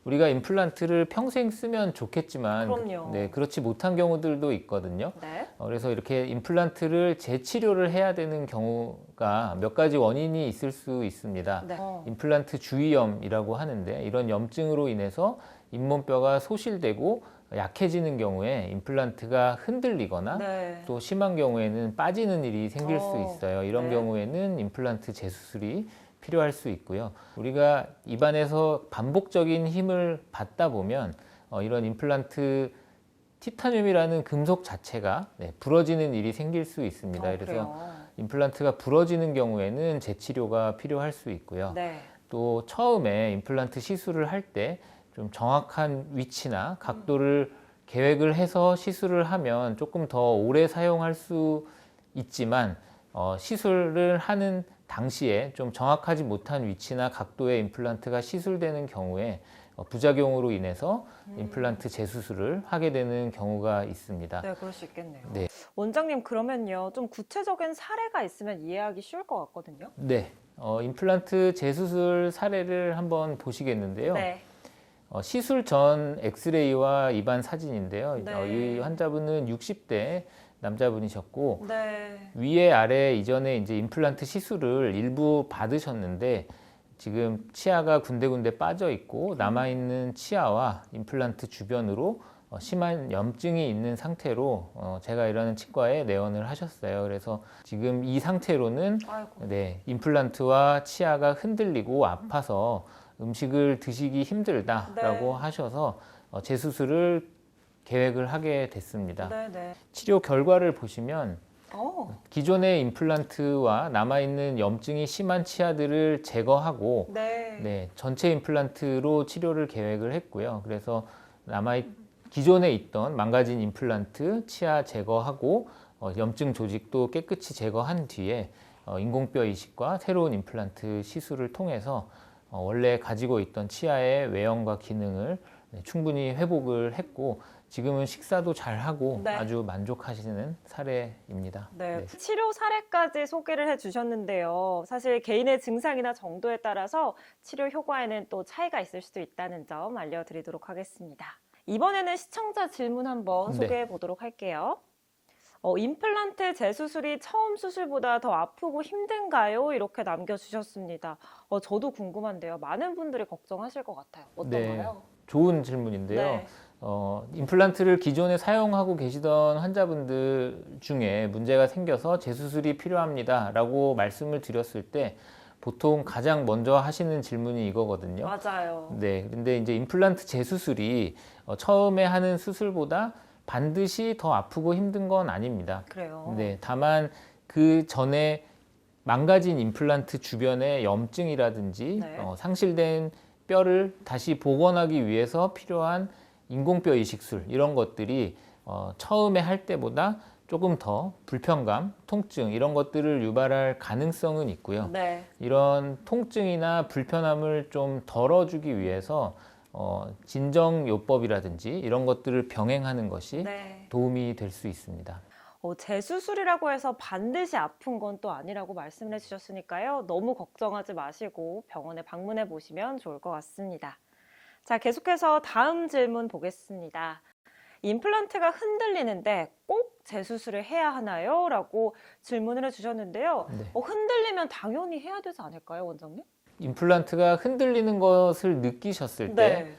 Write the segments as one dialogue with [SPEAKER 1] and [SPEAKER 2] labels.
[SPEAKER 1] 우리가 임플란트를 평생 쓰면 좋겠지만
[SPEAKER 2] 그럼요.
[SPEAKER 1] 네, 그렇지 못한 경우들도 있거든요.
[SPEAKER 2] 네.
[SPEAKER 1] 그래서 이렇게 임플란트를 재치료를 해야 되는 경우가 몇 가지 원인이 있을 수 있습니다.
[SPEAKER 2] 네.
[SPEAKER 1] 임플란트 주위염이라고 하는데 이런 염증으로 인해서 잇몸뼈가 소실되고 약해지는 경우에 임플란트가 흔들리거나
[SPEAKER 2] 네.
[SPEAKER 1] 또 심한 경우에는 빠지는 일이 생길 수 있어요. 이런
[SPEAKER 2] 네.
[SPEAKER 1] 경우에는 임플란트 재수술이 필요할 수 있고요. 우리가 입안에서 반복적인 힘을 받다 보면 이런 임플란트 티타늄이라는 금속 자체가 부러지는 일이 생길 수 있습니다. 그래서
[SPEAKER 2] 그래요.
[SPEAKER 1] 임플란트가 부러지는 경우에는 재치료가 필요할 수 있고요.
[SPEAKER 2] 네.
[SPEAKER 1] 또 처음에 임플란트 시술을 할 때 좀 정확한 위치나 각도를 계획을 해서 시술을 하면 조금 더 오래 사용할 수 있지만 시술을 하는 당시에 좀 정확하지 못한 위치나 각도의 임플란트가 시술되는 경우에 부작용으로 인해서 임플란트 재수술을 하게 되는 경우가 있습니다.
[SPEAKER 2] 네, 그럴 수 있겠네요.
[SPEAKER 1] 네.
[SPEAKER 2] 원장님, 그러면요, 좀 구체적인 사례가 있으면 이해하기 쉬울 것 같거든요.
[SPEAKER 1] 네, 임플란트 재수술 사례를 한번 보시겠는데요.
[SPEAKER 2] 네.
[SPEAKER 1] 시술 전 엑스레이와 입안 사진인데요.
[SPEAKER 2] 네.
[SPEAKER 1] 이 환자분은 60대 남자분이셨고
[SPEAKER 2] 네.
[SPEAKER 1] 위에 아래 이전에 이제 임플란트 시술을 일부 받으셨는데 지금 치아가 군데군데 빠져 있고 남아 있는 치아와 임플란트 주변으로 심한 염증이 있는 상태로 제가 일하는 치과에 내원을 하셨어요. 그래서 지금 이 상태로는
[SPEAKER 2] 아이고.
[SPEAKER 1] 네, 임플란트와 치아가 흔들리고 아파서 음식을 드시기 힘들다라고
[SPEAKER 2] 네.
[SPEAKER 1] 하셔서 재수술을 계획을 하게 됐습니다.
[SPEAKER 2] 네, 네.
[SPEAKER 1] 치료 결과를 보시면
[SPEAKER 2] 어.
[SPEAKER 1] 기존의 임플란트와 남아있는 염증이 심한 치아들을 제거하고
[SPEAKER 2] 네.
[SPEAKER 1] 전체 임플란트로 치료를 계획을 했고요. 그래서 기존에 있던 망가진 임플란트 치아 제거하고 염증 조직도 깨끗이 제거한 뒤에 인공뼈 이식과 새로운 임플란트 시술을 통해서 원래 가지고 있던 치아의 외형과 기능을 충분히 회복을 했고 지금은 식사도 잘 하고
[SPEAKER 2] 네.
[SPEAKER 1] 아주 만족하시는 사례입니다.
[SPEAKER 2] 네. 치료 사례까지 소개를 해주셨는데요. 사실 개인의 증상이나 정도에 따라서 치료 효과에는 또 차이가 있을 수도 있다는 점 알려드리도록 하겠습니다. 이번에는 시청자 질문 한번
[SPEAKER 1] 네.
[SPEAKER 2] 소개해 보도록 할게요. 임플란트 재수술이 처음 수술보다 더 아프고 힘든가요? 이렇게 남겨주셨습니다. 저도 궁금한데요. 많은 분들이 걱정하실 것 같아요. 어떤가요?
[SPEAKER 1] 좋은 질문인데요.
[SPEAKER 2] 네.
[SPEAKER 1] 임플란트를 기존에 사용하고 계시던 환자분들 중에 문제가 생겨서 재수술이 필요합니다 라고 말씀을 드렸을 때 보통 가장 먼저 하시는 질문이 이거거든요.
[SPEAKER 2] 맞아요.
[SPEAKER 1] 네, 근데 이제 임플란트 재수술이 처음에 하는 수술보다 반드시 더 아프고 힘든 건 아닙니다.
[SPEAKER 2] 그래요.
[SPEAKER 1] 네, 다만 그 전에 망가진 임플란트 주변의 염증이라든지
[SPEAKER 2] 네.
[SPEAKER 1] 상실된 뼈를 다시 복원하기 위해서 필요한 인공뼈 이식술 이런 것들이 처음에 할 때보다 조금 더 불편감, 통증 이런 것들을 유발할 가능성은 있고요.
[SPEAKER 2] 네.
[SPEAKER 1] 이런 통증이나 불편함을 좀 덜어주기 위해서 진정요법이라든지 이런 것들을 병행하는 것이
[SPEAKER 2] 네.
[SPEAKER 1] 도움이 될 수 있습니다.
[SPEAKER 2] 재수술이라고 해서 반드시 아픈 건 또 아니라고 말씀을 해주셨으니까요. 너무 걱정하지 마시고 병원에 방문해 보시면 좋을 것 같습니다. 자, 계속해서 다음 질문 보겠습니다. 임플란트가 흔들리는데 꼭 재수술을 해야 하나요? 라고 질문을 해주셨는데요.
[SPEAKER 1] 네.
[SPEAKER 2] 흔들리면 당연히 해야 되지 않을까요, 원장님?
[SPEAKER 1] 임플란트가 흔들리는 것을 느끼셨을 때
[SPEAKER 2] 네.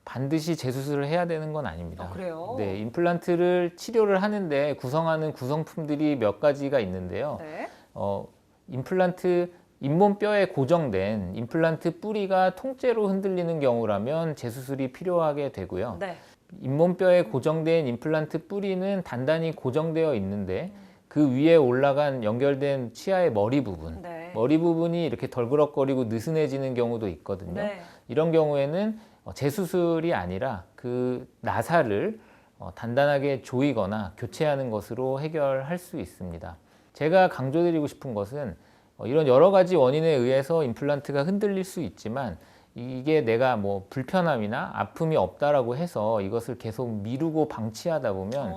[SPEAKER 1] 반드시 재수술을 해야 되는 건 아닙니다.
[SPEAKER 2] 그래요?
[SPEAKER 1] 네, 임플란트를 치료를 하는데 구성하는 구성품들이 몇 가지가 있는데요.
[SPEAKER 2] 네.
[SPEAKER 1] 임플란트 잇몸뼈에 고정된 임플란트 뿌리가 통째로 흔들리는 경우라면 재수술이 필요하게 되고요.
[SPEAKER 2] 네.
[SPEAKER 1] 잇몸뼈에 고정된 임플란트 뿌리는 단단히 고정되어 있는데 그 위에 올라간 연결된 치아의 머리 부분,
[SPEAKER 2] 네.
[SPEAKER 1] 머리 부분이 이렇게 덜그럭거리고 느슨해지는 경우도 있거든요.
[SPEAKER 2] 네.
[SPEAKER 1] 이런 경우에는 재수술이 아니라 그 나사를 단단하게 조이거나 교체하는 것으로 해결할 수 있습니다. 제가 강조드리고 싶은 것은 이런 여러 가지 원인에 의해서 임플란트가 흔들릴 수 있지만 이게 내가 뭐 불편함이나 아픔이 없다라고 해서 이것을 계속 미루고 방치하다 보면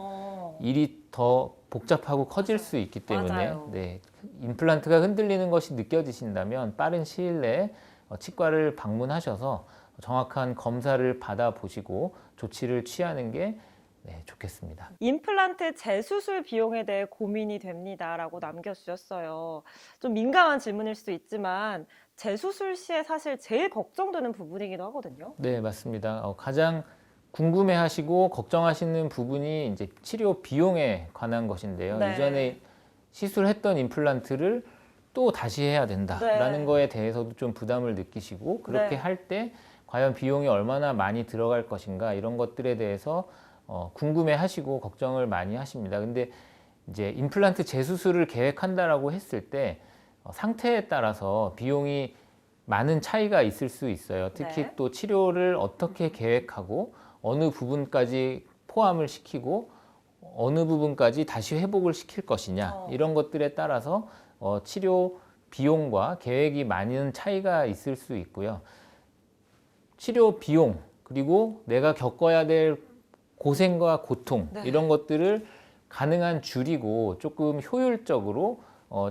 [SPEAKER 1] 일이 더 복잡하고 커질 수 있기 때문에
[SPEAKER 2] 맞아요.
[SPEAKER 1] 네, 임플란트가 흔들리는 것이 느껴지신다면 빠른 시일 내에 치과를 방문하셔서 정확한 검사를 받아보시고 조치를 취하는 게 좋겠습니다.
[SPEAKER 2] 임플란트 재수술 비용에 대해 고민이 됩니다라고 남겨주셨어요. 좀 민감한 질문일 수도 있지만 재수술 시에 사실 제일 걱정되는 부분이기도 하거든요.
[SPEAKER 1] 네, 맞습니다. 가장 궁금해하시고 걱정하시는 부분이 이제 치료 비용에 관한 것인데요.
[SPEAKER 2] 네.
[SPEAKER 1] 이전에 시술했던 임플란트를 또 다시 해야 된다라는
[SPEAKER 2] 네.
[SPEAKER 1] 거에 대해서도 좀 부담을 느끼시고 그렇게
[SPEAKER 2] 네.
[SPEAKER 1] 할 때 과연 비용이 얼마나 많이 들어갈 것인가 이런 것들에 대해서 궁금해하시고 걱정을 많이 하십니다. 근데 이제 임플란트 재수술을 계획한다라고 했을 때 상태에 따라서 비용이 많은 차이가 있을 수 있어요. 특히
[SPEAKER 2] 네.
[SPEAKER 1] 또 치료를 어떻게 계획하고 어느 부분까지 포함을 시키고 어느 부분까지 다시 회복을 시킬 것이냐 이런 것들에 따라서 치료 비용과 계획이 많은 차이가 있을 수 있고요. 치료 비용 그리고 내가 겪어야 될 고생과 고통
[SPEAKER 2] 네.
[SPEAKER 1] 이런 것들을 가능한 줄이고 조금 효율적으로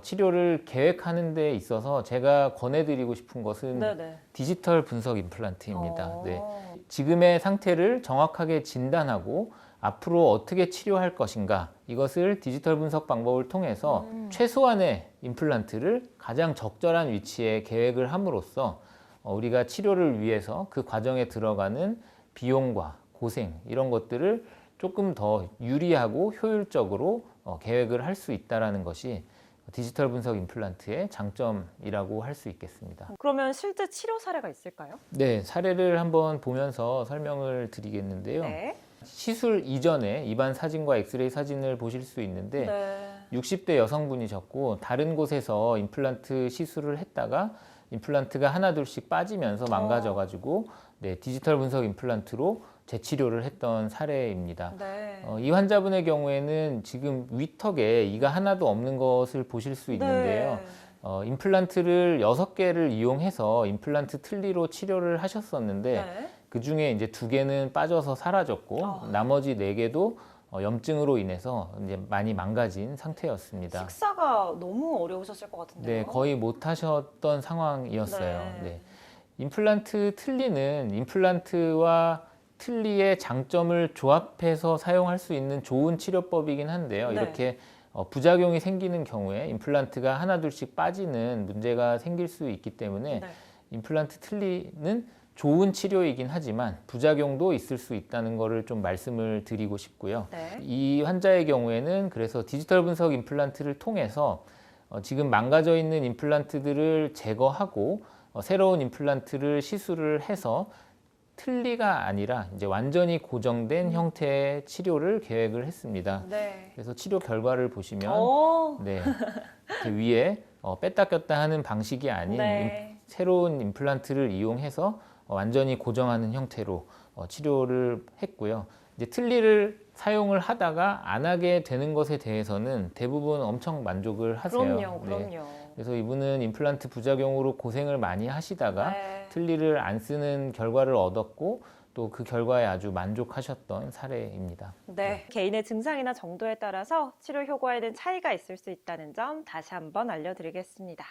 [SPEAKER 1] 치료를 계획하는 데 있어서 제가 권해드리고 싶은 것은
[SPEAKER 2] 네네.
[SPEAKER 1] 디지털 분석 임플란트입니다. 네.
[SPEAKER 2] 어.
[SPEAKER 1] 지금의 상태를 정확하게 진단하고 앞으로 어떻게 치료할 것인가 이것을 디지털 분석 방법을 통해서 최소한의 임플란트를 가장 적절한 위치에 계획을 함으로써 우리가 치료를 위해서 그 과정에 들어가는 비용과 고생 이런 것들을 조금 더 유리하고 효율적으로 계획을 할 수 있다는 것이 디지털 분석 임플란트의 장점이라고 할 수 있겠습니다.
[SPEAKER 2] 그러면 실제 치료 사례가 있을까요?
[SPEAKER 1] 네, 사례를 한번 보면서 설명을 드리겠는데요.
[SPEAKER 2] 네.
[SPEAKER 1] 시술 이전에 입안 사진과 엑스레이 사진을 보실 수 있는데
[SPEAKER 2] 네.
[SPEAKER 1] 60대 여성분이셨고 다른 곳에서 임플란트 시술을 했다가 임플란트가 하나둘씩 빠지면서 망가져가지고 디지털 분석 임플란트로 재치료를 했던 사례입니다.
[SPEAKER 2] 네.
[SPEAKER 1] 이 환자분의 경우에는 지금 위턱에 이가 하나도 없는 것을 보실 수 있는데요. 임플란트를 6개를 이용해서 임플란트 틀니로 치료를 하셨었는데
[SPEAKER 2] 네.
[SPEAKER 1] 그 중에 이제 2개는 빠져서 사라졌고 나머지 4개도 염증으로 인해서 이제 많이 망가진 상태였습니다.
[SPEAKER 2] 식사가 너무 어려우셨을 것 같은데요.
[SPEAKER 1] 네, 거의 못 하셨던 상황이었어요.
[SPEAKER 2] 네.
[SPEAKER 1] 네. 임플란트 틀니는 임플란트와 틀니의 장점을 조합해서 사용할 수 있는 좋은 치료법이긴 한데요.
[SPEAKER 2] 네.
[SPEAKER 1] 이렇게 부작용이 생기는 경우에 임플란트가 하나둘씩 빠지는 문제가 생길 수 있기 때문에
[SPEAKER 2] 네.
[SPEAKER 1] 임플란트 틀니는 좋은 치료이긴 하지만 부작용도 있을 수 있다는 것을 좀 말씀을 드리고 싶고요.
[SPEAKER 2] 네.
[SPEAKER 1] 이 환자의 경우에는 그래서 디지털 분석 임플란트를 통해서 지금 망가져 있는 임플란트들을 제거하고 새로운 임플란트를 시술을 해서 틀니가 아니라 이제 완전히 고정된 형태의 치료를 계획을 했습니다.
[SPEAKER 2] 네.
[SPEAKER 1] 그래서 치료 결과를 보시면 네, 이렇게 위에 뺐다 꼈다 하는 방식이 아닌
[SPEAKER 2] 네.
[SPEAKER 1] 새로운 임플란트를 이용해서 완전히 고정하는 형태로 치료를 했고요. 이제 틀니를 사용을 하다가 안 하게 되는 것에 대해서는 대부분 엄청 만족을 하세요.
[SPEAKER 2] 그럼요,
[SPEAKER 1] 네.
[SPEAKER 2] 그럼요.
[SPEAKER 1] 그래서 이분은 임플란트 부작용으로 고생을 많이 하시다가
[SPEAKER 2] 네.
[SPEAKER 1] 틀니를 안 쓰는 결과를 얻었고 또 그 결과에 아주 만족하셨던 사례입니다.
[SPEAKER 2] 네. 개인의 증상이나 정도에 따라서 치료 효과에는 차이가 있을 수 있다는 점 다시 한번 알려드리겠습니다.